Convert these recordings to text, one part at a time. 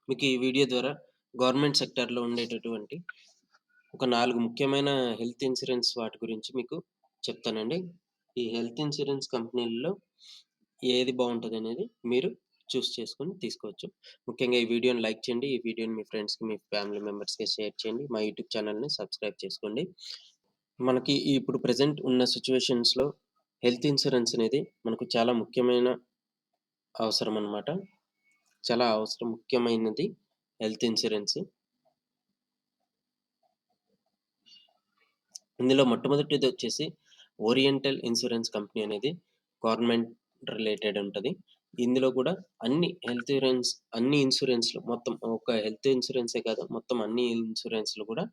మీకు ఈ వీడియో ద్వారా గవర్నమెంట్ సెక్టార్‌లో ఉండేటటువంటి ఒక 4 ముఖ్యమైన హెల్త్ ఇన్స్యూరెన్స్ వాటి గురించి మీకు చెప్తానండి. ఈ హెల్త్ ఇన్స్యూరెన్స్ కంపెనీల్లో ఏది బావుంటదనేది మీరు చేసుకొని తీసుకోవచ్చు. ముఖ్యంగా ఈ వీడియోని లైక్ చేయండి. ఈ వీడియోని మీ ఫ్రెండ్స్‌కి, మీ ఫ్యామిలీ మెంబర్స్‌కి షేర్ చేయండి. మా యూట్యూబ్ ఛానెల్‌ని సబ్స్క్రైబ్ చేసుకోండి. మనకి ఇప్పుడు ప్రెజెంట్ ఉన్న సిట్యుయేషన్స్‌లో హెల్త్ ఇన్స్యూరెన్స్ అనేది మనకు చాలా ముఖ్యమైన అవసరం అన్నమాట. చాలా అవసరం ముఖ్యమైనది హెల్త్ ఇన్స్యూరెన్స్. ఇందులో మొట్టమొదటిదొచ్చేసి ఓరియంటల్ ఇన్స్యూరెన్స్ కంపెనీ అనేది గవర్నమెంట్ రిలేటెడ్ ఉంటది. ఇందులో కూడా అన్ని ఇన్స్యూరెన్స్‌లు మొత్తం ఒక హెల్త్ ఇన్స్యూరెన్సే కాదు. మొత్తం అన్ని ఇన్స్యూరెన్స్‌లు కూడా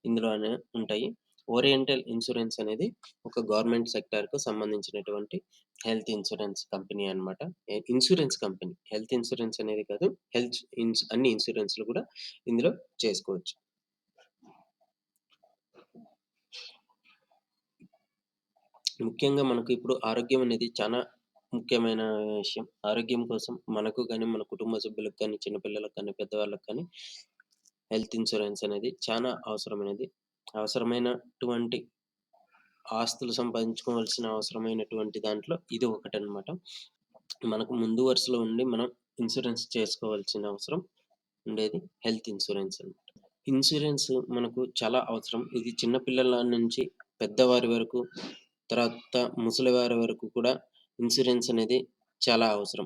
ఇందులోనే ఉంటాయి. ఓరియంటల్ ఇన్స్యూరెన్స్ అనేది ఒక గవర్నమెంట్ సెక్టార్‌కు సంబంధించినటువంటి హెల్త్ ఇన్స్యూరెన్స్ కంపెనీ అన్నమాట. Insurance company. హెల్త్ ఇన్స్యూరెన్స్ అనేది కాదు. అన్ని ఇన్స్యూరెన్స్‌లు కూడా ఇందులో చేసుకోవచ్చు. ముఖ్యంగా మనకు ఇప్పుడు ఆరోగ్యం అనేది చానా ముఖ్యమైన విషయం. ఆరోగ్యం కోసం మనకు గాని, మన కుటుంబ సభ్యులకు కానీ, చిన్న పిల్లలకు కానీ, పెద్దవాళ్ళకి కానీ హెల్త్ ఇన్స్యూరెన్స్ అనేది చానా అవసరమైనది. అవసరమైనటువంటి ఆస్తులు సంపాదించుకోవాల్సిన అవసరమైనటువంటి దాంట్లో ఇది ఒకటనమాట. మనకు ముందు వరుసలో ఉండి మనం ఇన్స్యూరెన్స్ చేసుకోవాల్సిన అవసరం ఉండేది హెల్త్ ఇన్స్యూరెన్స్ అనమాట. ఇన్స్యూరెన్స్ మనకు చాలా అవసరం. ఇది చిన్న పిల్లల నుంచి పెద్దవారి వరకు, తర్వాత ముసలివారి వరకు కూడా ఇన్స్యూరెన్స్ అనేది చాలా అవసరం.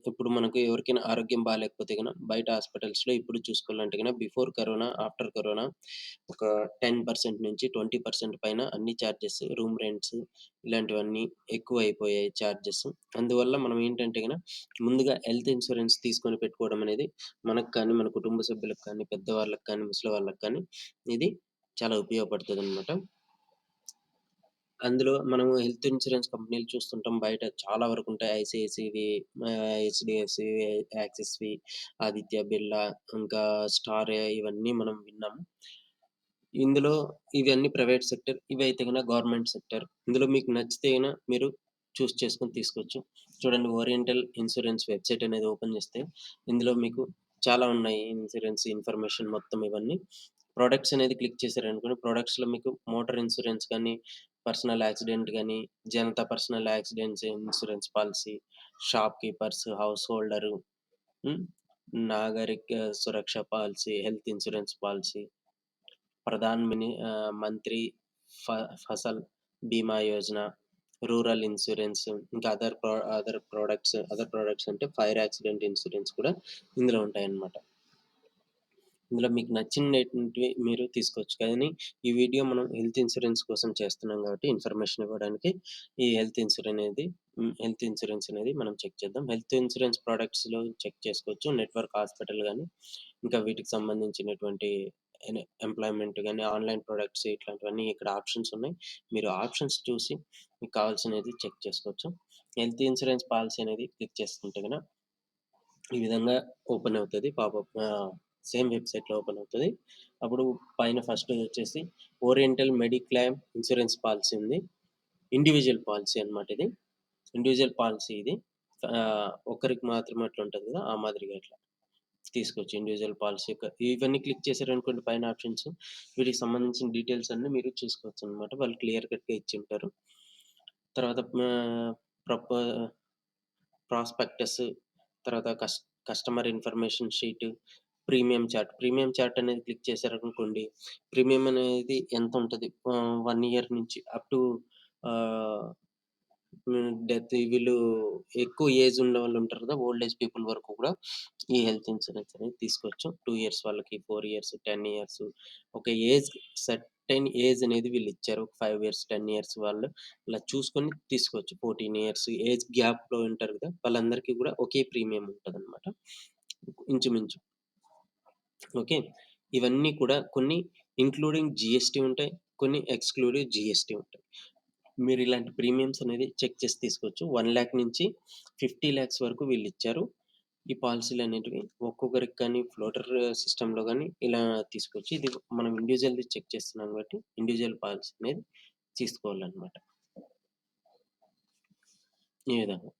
ఇప్పుడు మనకు ఎవరికైనా ఆరోగ్యం బాలేకపోతే బయట హాస్పిటల్స్‌లో ఇప్పుడు చూసుకోవాలంటే బిఫోర్ కరోనా, ఆఫ్టర్ కరోనా ఒక 10% నుంచి 20% పైన అన్ని చార్జెస్, రూమ్ రెంట్స్ ఇలాంటివన్నీ ఎక్కువైపోయాయి చార్జెస్. అందువల్ల మనం ఏంటంటే ముందుగా హెల్త్ ఇన్స్యూరెన్స్ తీసుకొని పెట్టుకోవడం అనేది మనకు కానీ, మన కుటుంబ సభ్యులకు కానీ, పెద్దవాళ్ళకి కానీ, ముసలి వాళ్ళకి కానీ ఇది చాలా ఉపయోగపడుతదనమాట. అందులో మనము హెల్త్ ఇన్స్యూరెన్స్ కంపెనీలు చూస్తుంటాం బయట చాలా వరకుంటాయి. ఐసీఐసీవి, హెచ్‌డీఎఫ్‌సి, యాక్సిస్‌వి, ఆదిత్య బిర్లా, ఇంకా స్టార్ ఇవన్నీ మనం విన్నాము. ఇందులో ఇవన్నీ ప్రైవేట్ సెక్టర్. ఇవైతే గవర్నమెంట్ సెక్టర్. ఇందులో మీకు నచ్చితే మీరు చేసుకొని తీసుకోవచ్చు. చూడండి, ఓరియంటల్ ఇన్స్యూరెన్స్ వెబ్‌సైట్ అనేది ఓపెన్ చేస్తే ఇందులో మీకు చాలా ఉన్నాయి. ఇన్స్యూరెన్స్ ఇన్ఫర్మేషన్ మొత్తం ఇవన్నీ. ప్రొడక్ట్స్ అనేది క్లిక్ చేశారనుకోండి, ప్రొడక్ట్స్‌లో మీకు మోటార్ ఇన్స్యూరెన్స్ గాని, పర్సనల్ యాక్సిడెంట్ గాని, Janata personal accidents insurance policy, shop keepers, house holder, హ్మ్. నాగరిక సురక్ష పాలిసీ, హెల్త్ ఇన్స్యూరెన్స్ పాలిసీ, మంత్రి ఫ ఫసల్ బీమా యోజన, రూరల్ ఇన్స్యూరెన్స్, ఇంకా అదర్ ప్రొడక్ట్స్ అంటే ఫైర్ యాక్సిడెంట్ ఇన్స్యూరెన్స్ కూడా ఇందులో ఉంటాయన్నమాట. ఇందులో మీకు నచ్చినటువంటివి మీరు తీసుకోవచ్చు. కానీ ఈ వీడియో మనం హెల్త్ ఇన్స్యూరెన్స్ కోసం చేస్తున్నాం కాబట్టి ఇన్ఫర్మేషన్ ఇవ్వడానికి ఈ హెల్త్ ఇన్స్యూరెన్స్ అనేది మనం చెక్ చేద్దాం. హెల్త్ ఇన్స్యూరెన్స్ ప్రొడక్ట్స్‌లో చెక్ చేసుకోవచ్చు. నెట్వర్క్ హాస్పిటల్ గాని, ఇంకా వీటికి సంబంధించినటువంటి ఎంప్లాయ్‌మెంట్ గాని, ఆన్‌లైన్ ప్రొడక్ట్స్ ఇట్లాంటివన్నీ ఇక్కడ ఆప్షన్స్ ఉన్నాయి. మీరు ఆప్షన్స్ చూసి మీకు కావాల్సినది చెక్ చేసుకోవచ్చు. హెల్త్ ఇన్స్యూరెన్స్ పాలిసీ అనేది క్లిక్ చేసుకుంటే ఈ విధంగా ఓపెన్ అవుతది. సేమ్ వెబ్‌సైట్‌లో ఓపెన్ అవుతది. అప్పుడు పైన ఫస్టొచ్చేసి ఓరియంటల్ మెడిక్లెయిమ్ ఇన్స్యూరెన్స్ పాలిసీ ఉంది. ఇండివిడ్యువల్ పాలిసీ అన్నమాట ఇది. ఇండివిడ్యువల్ పాలిసీ ఇది. ఒక్కరికి మాత్రమే అట్లా ఉంటది కదా! ఆ మాదిరిగా ఇట్లా తీసుకోవచ్చు. ఇండివిడ్యువల్ పాలిసీ ఇవన్నీ క్లిక్ చేశారనుకోండి పైన ఆప్షన్స్, వీటికి సంబంధించిన డీటెయిల్స్ అన్నీ మీరు చూసుకోవచ్చనమాట. వాళ్ళు క్లియర్ కట్‌గా ఇచ్చుంటారు. తర్వాత ప్రప ప్రాస్పెక్టస్, తర్వాత customer information sheet, premium chart అనేది క్లిక్ చేశారనుకోండి, ప్రీమియం అనేది ఎంతుంటది 1 ఇయర్ నుంచి అప్ టు ఆహ్, వీళ్ళు ఎక్కువ ఏజ్ ఉన్నవాళ్ళు ఉంటారు కదా! ఓల్డ్ ఏజ్ పీపుల్ వరకు కూడా ఈ హెల్త్ ఇన్స్యూరెన్స్ అనేది తీసుకోవచ్చు. 2 ఇయర్స్ వాళ్ళకి, 4 ఇయర్స్, 10 ఇయర్స్ ఒక సర్టెన్ ఏజ్ అనేది వీళ్ళిచ్చారు. 5 ఇయర్స్, 10 ఇయర్స్ వాళ్ళు ఇలా చూసుకొని తీసుకోవచ్చు. 14 ఇయర్స్ ఏజ్ గ్యాప్‌లో ఉంటారు కదా! వాళ్ళందరికీ కూడా ఒకే ప్రీమియం ఉంటదనమాట. ఇంచుమించు. ఓకే. ఇవన్నీ కూడా కొన్ని ఇంక్లూడింగ్ జీఎస్టీ ఉంటాయి. కొన్ని ఎక్స్‌క్లూడివ్ జీఎస్టీ ఉంటాయి. మీరిలాంటి ప్రీమియమ్స్ అనేది చెక్ చేసి తీసుకోవచ్చు. 1,00,000 నుంచి 50,00,000 వరకు వీళ్ళిచ్చారు. ఈ పాలిసీలనేటివి ఒక్కొక్కరికి కానీ ఫ్లోటర్ సిస్టమ్‌లో గాని ఇలా తీసుకోవచ్చు. ఇది మనం ఇండివిడ్యువల్‌ది చెక్ చేస్తున్నాం కాబట్టి ఇండివిడ్యువల్ పాలిసీ అనేది తీసుకోవాలనమాట. ఈ విధంగా.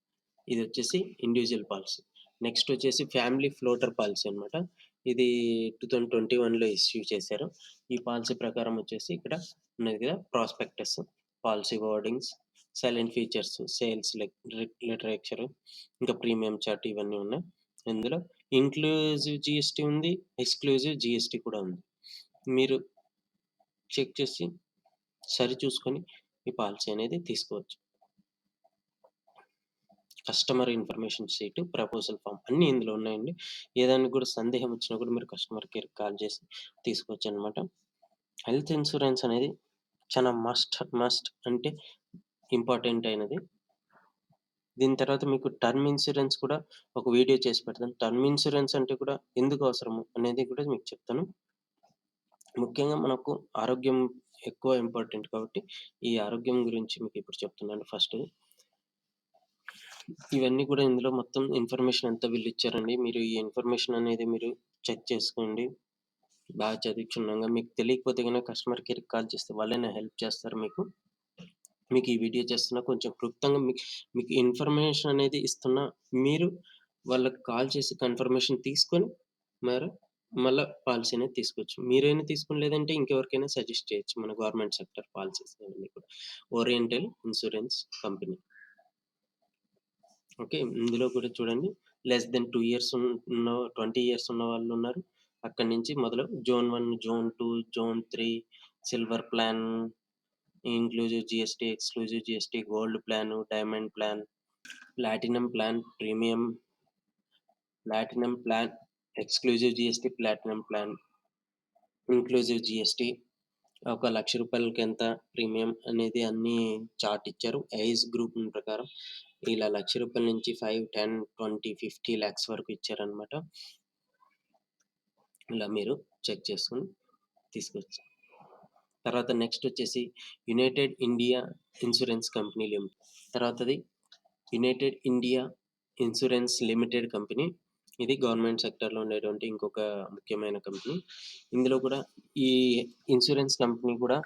ఇదొచ్చేసి ఇండివిడ్యువల్ పాలిసీ. నెక్స్ట్ వచ్చేసి ఫ్యామిలీ ఫ్లోటర్ పాలిసీ అనమాట. ఇది 2021లో ఇష్యూ చేశారు. ఈ పాలిసీ ప్రకారం వచ్చేసి ఇక్కడ ఉన్నది కదా prospectus, policy wordings, silent features, sales literature, ఇంకా ప్రీమియం చార్ట్ ఇవన్నీ ఉన్నాయి. ఇందులో ఇంక్లూజివ్ జీఎస్టీ ఉంది, ఎక్స్‌క్లూజివ్ జీఎస్టీ కూడా ఉంది. మీరు చెక్ చేసి సరిచూసుకొని ఈ పాలిసీ అనేది తీసుకోవచ్చు. Customer information sheet, proposal form అన్నీ ఇందులో ఉన్నాయండి. ఏదానికి కూడా సందేహం వచ్చినా కూడా మీరు కస్టమర్ కేర్‌కి కాల్ చేసి తీసుకోవచ్చనమాట. హెల్త్ ఇన్సూరెన్స్ అనేది చాలా మస్ట్ అంటే ఇంపార్టెంట్ అయినది. దీని తర్వాత మీకు టర్మ్ ఇన్సూరెన్స్ కూడా ఒక వీడియో చేసి పెడతాను. టర్మ్ ఇన్సూరెన్స్ అంటే కూడా ఎందుకు అవసరము అనేది కూడా మీకు చెప్తాను. ముఖ్యంగా మనకు ఆరోగ్యం ఎక్కువ ఇంపార్టెంట్ కాబట్టి, ఈ ఆరోగ్యం గురించి మీకు ఇప్పుడు చెప్తున్నాను ఫస్ట్. ఇవన్నీ కూడా ఇందులో మొత్తం ఇన్ఫర్మేషన్ అంతా వీళ్ళిచ్చారండి. మీరు ఈ ఇన్ఫర్మేషన్ అనేది మీరు చెక్ చేసుకోండి. బాగా చదివి మీకు తెలియకపోతే గనక కస్టమర్ కేర్‌కి కాల్ చేస్తే వాళ్ళే హెల్ప్ చేస్తారు మీకు. మీకు ఈ వీడియో చేస్తున్నా కొంచెం క్లుప్తంగా మీకు ఇన్ఫర్మేషన్ అనేది ఇస్తున్నా. మీరు వాళ్ళకి కాల్ చేసి కన్ఫర్మేషన్ తీసుకొని మరి మళ్ళా పాలిసీ అనేది తీసుకోవచ్చు. మీరైనా తీసుకొని లేదంటే ఇంకెవరికైనా సజెస్ట్ చేయొచ్చు. మన గవర్నమెంట్ సెక్టార్ పాలిసీస్ అవన్నీ కూడా. Oriental insurance company. ఓకే. ఇందులో కూడా చూడండి లెస్ దెన్ 2 ఇయర్స్ ఉన్న 20 ఇయర్స్ ఉన్న వాళ్ళున్నారు. అక్కడి నుంచి మొదలు zone 1, zone 2, zone 3, silver plan, inclusive GST, exclusive GST, gold plan, diamond plan, platinum plan, platinum plan, exclusive GST, platinum plan, inclusive GST, ఒక రూ. 1,00,000కి ఎంత ప్రీమియం అనేది అన్నీ చార్ట్ ఇచ్చారు. ఏజ్ గ్రూప్ ప్రకారం ఇలా రూ. 1,00,000 నుంచి 5, 10, 20, 50 లాక్స్ వరకు ఇచ్చారనమాట. ఇలా మీరు చెక్ చేసుకొని తీసుకోవచ్చు. తర్వాత నెక్స్ట్ వచ్చేసి United India insurance company limited. తర్వాతది United India insurance limited company. ఇది గవర్నమెంట్ సెక్టార్‌లో ఉండేటువంటి ఇంకొక ముఖ్యమైన కంపెనీ. ఇందులో కూడా ఈ ఇన్సూరెన్స్ కంపెనీ కూడా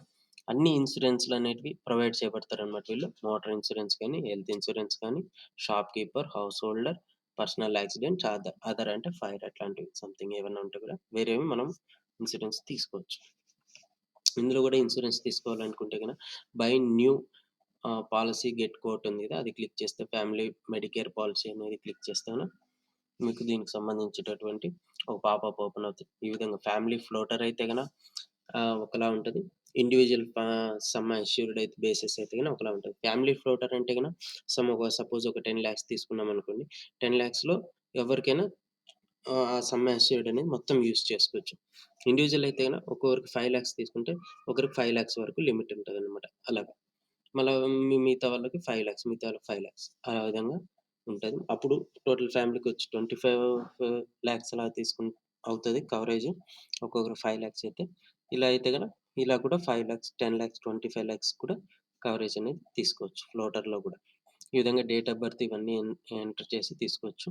అన్ని ఇన్సూరెన్స్‌లనేటివి ప్రొవైడ్ చేయబడతారనమాట వీళ్ళు. మోటార్ ఇన్సూరెన్స్ కానీ, హెల్త్ ఇన్సూరెన్స్ కానీ, shop keeper, house holder, personal accident, other అంటే ఫైర్ అట్లాంటివి సంథింగ్ ఏవన్నా ఉంటే కూడా వేరేవి మనం ఇన్సూరెన్స్ తీసుకోవచ్చు. ఇందులో కూడా ఇన్సూరెన్స్ తీసుకోవాలనుకుంటే గనక buy new policy get quote ఉంది కదా! అది క్లిక్ చేస్తే ఫ్యామిలీ మెడికేర్ పాలిసీ అనేది క్లిక్ చేస్తే గనక మీకు దీనికి సంబంధించేటటువంటి ఒక పాపప్ ఓపెన్ అవుతది. ఈ విధంగా ఫ్యామిలీ ఫ్లోటర్ అయితే గనక ఒకలా ఉంటది. ఇండివిడ్యువల్ సమ్ అష్యూర్డ్ అయితే బేసిస్ అయితే గనక ఒకలా ఉంటది. ఫ్యామిలీ ఫ్లోటర్ అంటే గనక సపోజ్ ఒక 10,00,000 తీసుకున్నామనుకోండి. 10,00,000లో ఎవరికైనా ఆ సమ్ అష్యూర్డ్ అనేది మొత్తం యూజ్ చేసుకోవచ్చు. ఇండివిడ్యువల్ అయితే గనక ఒక్కొక్కరికి 5,00,000 తీసుకుంటే ఒకరికి 5,00,000 వరకు లిమిట్ ఉంటదనమాట. అలాగా. మళ్ళా మిగతా వాళ్ళకి 5,00,000 మిగతా వాళ్ళకి 5,00,000 ఆ విధంగా ఉంటది. అప్పుడు టోటల్ ఫ్యామిలీకొచ్చి 25,00,000 అలా అవుతది కవరేజ్. ఒక్కొక్కరికి 5,00,000 అయితే. ఇలా అయితే గనక ఇలా కూడా 5,00,000, 10,00,000, 25,00,000 కూడా కవరేజ్ అనేది తీసుకోవచ్చు ఫ్లోటర్‌లో కూడా. ఈ విధంగా డేట్ ఆఫ్ బర్త్ ఇవన్నీ ఎంటర్ చేసి తీసుకోవచ్చు.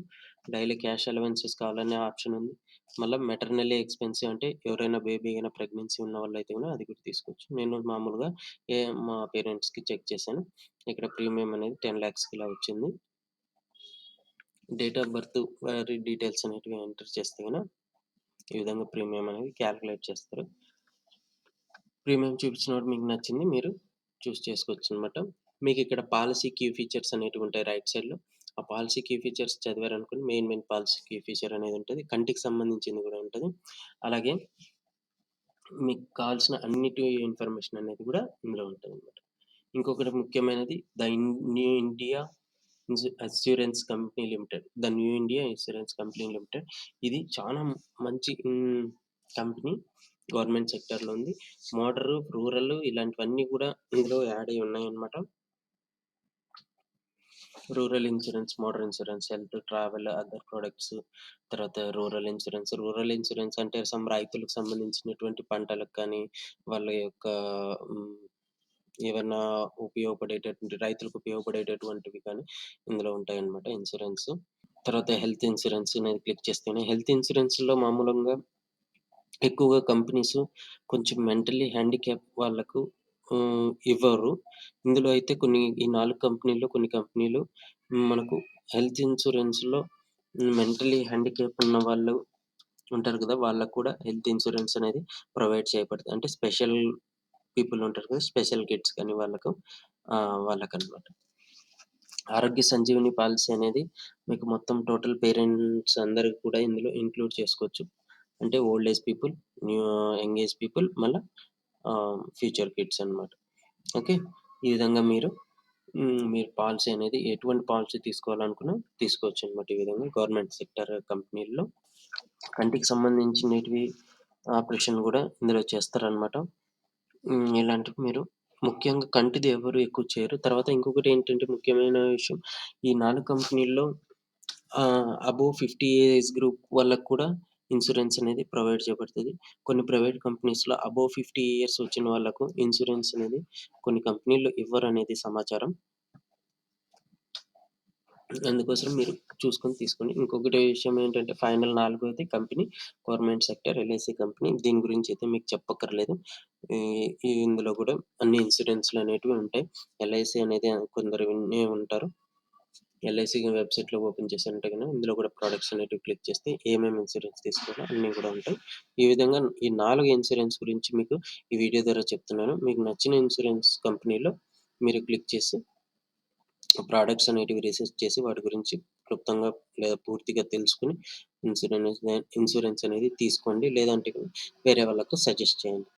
డైలీ క్యాష్ అలవెన్సెస్ కావాలనే ఆప్షన్ ఉంది. మళ్ళా మెటర్నరీ ఎక్స్‌పెన్సివ్ అంటే ఎవరైనా బేబీ అయినా ప్రెగ్నెన్సీ ఉన్నవాళ్ళైతే గనుక అది కూడా తీసుకోవచ్చు. నేను మామూలుగా మా పేరెంట్స్‌కి చెక్ చేశాను. ఇక్కడ ప్రీమియం అనేది 10,00,000కి ఇలా వచ్చింది. డేట్ ఆఫ్ బర్త్ వారి డీటెయిల్స్ అనేటివి ఎంటర్ చేస్తే గనక ఈ విధంగా ప్రీమియం అనేది కాలిక్యులేట్ చేస్తారు. ప్రీమియం చూపించినప్పుడు మీకు నచ్చింది మీరు చేసుకోవచ్చనమాట. మీకిక్కడ పాలిసీ కీ ఫీచర్స్ అనేటివుంటాయి రైట్ సైడ్‌లో. ఆ పాలిసీ కీ ఫీచర్స్ చదివారనుకోండి మెయిన్ పాలిసీ కీ ఫీచర్ అనేది ఉంటది. కంటికి సంబంధించింది గూడా ఉంటది. అలాగే మీకు కావాల్సిన అన్నిటి ఇన్ఫర్మేషన్ అనేది గూడా ఇందులో ఉంటదనమాట. ఇంకొకటి ముఖ్యమైనది new India assurance company limited. The new India insurance company limited. ఇది చాలా మంచి కంపెనీ. గవర్నమెంట్ సెక్టార్‌లో ఉంది. రూరల్ ఇలాంటివన్నీ కూడా ఇందులో యాడ్ అయ్యి ఉన్నాయన్నమాట. Rural insurance, motor insurance, health, travel, other products, తర్వాత రూరల్ ఇన్సూరెన్స్. రూరల్ ఇన్సూరెన్స్ అంటే రైతులకు సంబంధించినటువంటి పంటలకు కానీ, వాళ్ళ యొక్క హ్మ్, ఏవన్నా రైతులకు ఉపయోగపడేటటువంటివి కానీ ఇందులో ఉంటాయన్నమాట ఇన్సూరెన్స్. తర్వాత హెల్త్ ఇన్సూరెన్స్ అనేది క్లిక్ చేస్తేనే హెల్త్ ఇన్సూరెన్స్‌లో మామూలంగా ఎక్కువగా కంపెనీస్ కొంచెం మెంటల్లీ హ్యాండిక్యాప్ వాళ్ళకు ఇవ్వరు. ఇందులో అయితే ఈ 4 కంపెనీల్లో కొన్ని కంపెనీలు మనకు హెల్త్ ఇన్సూరెన్స్‌లో మెంటల్లీ హ్యాండిక్యాప్ ఉన్న వాళ్ళు ఉంటారు కదా! వాళ్ళకి కూడా హెల్త్ ఇన్స్యూరెన్స్ అనేది ప్రొవైడ్ చేయబడుతుంది. అంటే స్పెషల్ పీపుల్ ఉంటారు కదా! స్పెషల్ కిడ్స్ కానీ వాళ్ళకనమాట. ఆరోగ్య సంజీవని పాలిసీ అనేది మీకు మొత్తం టోటల్ పేరెంట్స్ అందరికి కూడా ఇందులో ఇంక్లూడ్ చేసుకోవచ్చు. అంటే old age people, young age people future kids అన్నమాట. ఓకే. ఈ విధంగా మీరు పాలిసీ అనేది ఎటువంటి పాలిసీ తీసుకోవాలనుకున్నా తీసుకోవచ్చనమాట. ఈ విధంగా గవర్నమెంట్ సెక్టార్ కంపెనీల్లో కంటికి సంబంధించినటివి ఆపరేషన్ గూడా ఇందులో చేస్తారనమాట. ఇలాంటివి మీరు ముఖ్యంగా కంటిది ఎవరు ఎక్కువ చేయరు. తర్వాత ఇంకొకటేంటంటే ముఖ్యమైన విషయం ఈ 4 కంపెనీల్లో అబోవ్ 50 ఏజ్ గ్రూప్ వాళ్ళకి కూడా ఇన్స్యూరెన్స్ అనేది ప్రొవైడ్ చేయబడతది. కొన్ని ప్రైవేట్ కంపెనీస్‌లో అబోవ్ 50 ఇయర్స్ వచ్చిన వాళ్ళకు ఇన్స్యూరెన్స్ అనేది కొన్ని కంపెనీల్లో ఇవ్వరనేది సమాచారం. అందుకోసం మీరు చూసుకొని తీసుకోండి. ఇంకొకటి విషయం ఏంటంటే ఫైనల్ నాలుగోది company government sector LIC company. దీని గురించయితే మీకు చెప్పక్కర్లేదు. ఈ ఈ ఇందులో గూడా అన్ని ఇన్స్యూరెన్స్‌లనేటివి ఉంటాయి. ఎల్ఐసి అనేది కొందరు వినే ఉంటారు. ఎల్ఐసి వెబ్‌సైట్‌లో ఓపెన్ చేశారంటే గనక ఇందులో కూడా ప్రొడక్ట్స్ అనేటివి క్లిక్ చేస్తే ఏమేమి ఇన్స్యూరెన్స్ తీసుకోవాలో అన్నీ కూడా ఉంటాయి. ఈ విధంగా ఈ 4 ఇన్స్యూరెన్స్ గురించి మీకు ఈ వీడియో ద్వారా చెప్తున్నాను. మీకు నచ్చిన ఇన్స్యూరెన్స్ కంపెనీలో మీరు క్లిక్ చేసి ప్రొడక్ట్స్ అనేటివి రిసర్చ్ చేసి వాటి గురించి క్లుప్తంగా లేదా పూర్తిగా తెలుసుకొని ఇన్సూరెన్స్ అనేది తీసుకోండి. లేదంటే వేరే వాళ్ళకు సజెస్ట్ చేయండి.